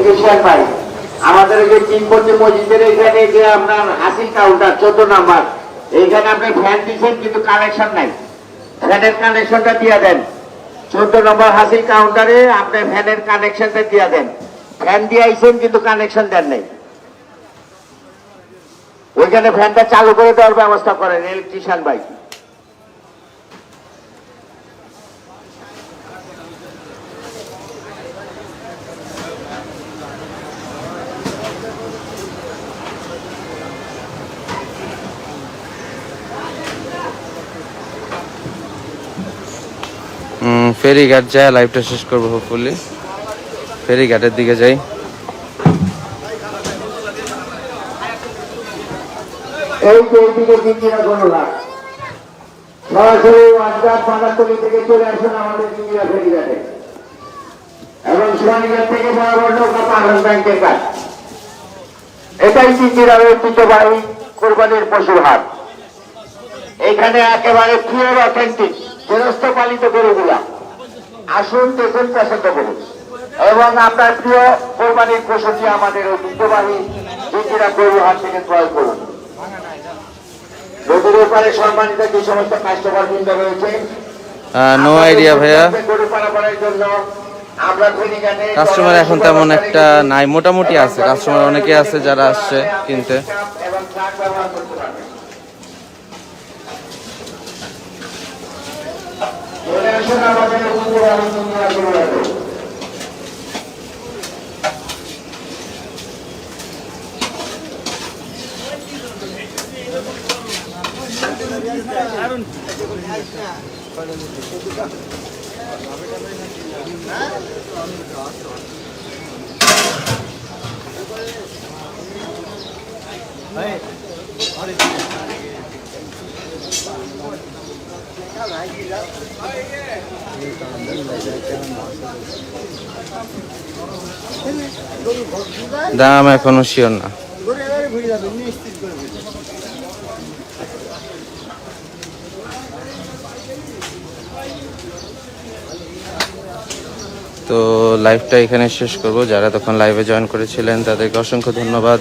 Electrician ভাই, আমাদের যে তিনপতি মসজিদের এখানে যে আপনার হাসিল কাউন্টার 14 নাম্বার, এইখানে আপনি ফ্যান দিচ্ছেন কিন্তু কানেকশন নাই, ফ্যানের কানেকশনটা দিয়ে দেন। 14 নম্বর হাসিল কাউন্টারে আপনি ফ্যানের কানেকশনটা দিয়ে দেন। ফ্যান দিয়ে আইছেন কিন্তু কানেকশন দেন নাই, ওইখানে ফ্যানটা চালু করে দেওয়ার ব্যবস্থা করেন ইলেকট্রিশিয়ান ভাই। ফেরিঘাট যায় লাইভটা শেষ করবো হোপফুলি। ফেরিঘাটের দিকে যাই। এই যে এইদিকে জিঞ্জিরা গণলা সরাসরি ওয়াজগাট বাঁধাতলি থেকে চলে আসুন আমাদের জিঞ্জিরা ফেরিঘাটে, এবং সোনালীঘাট থেকে বরাবর নৌকা পাহাড় ব্যাংকের কাজ। এটাই জিঞ্জিরার ঐতিহ্যবাহী কোরবানির পশুর হাট। এখানে একেবারে পিওর অথেন্টিক গৃহস্থ পালিত গরুগুলা। আসুন দেখুন, পছন্দ করুন এবং আপনার প্রিয় কোরবানির পশুটি আমাদের ঐতিহ্যবাহী জিঞ্জিরা গরু হাট থেকে ক্রয় করুন। নদীর ওপারে সম্মানিত যে সমস্ত কাস্টমার বৃন্দ রয়েছে, নো আইডিয়া ভাইয়া, গরু পারাপারের জন্য আমরা ফেরিঘাটে কাস্টমার এখন তেমন একটা নাই, মোটামুটি আছে কাস্টমার, অনেকে আছে যারা আসছে কিনতে। এবং ট্রাক ব্যবহার করতে পারবে। চলে আসুন আমাদের দাম এখনো শিওর না। তো লাইভটা এখানে শেষ করব। যারা তখন লাইভে জয়েন করেছিলেন তাদেরকে অসংখ্য ধন্যবাদ।